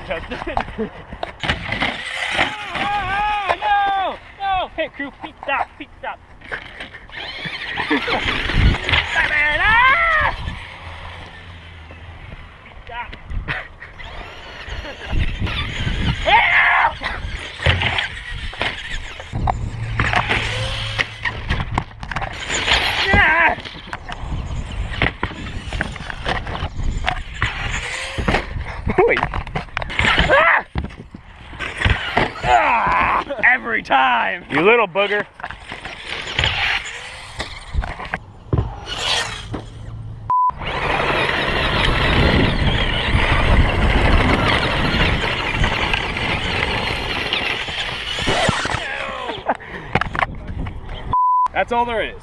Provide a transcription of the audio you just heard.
Justin. No! No! Hey, crew, feet stop, feet stop. Stop it! Ah! Feet stop. Wait. Every time! You little booger. That's all there is.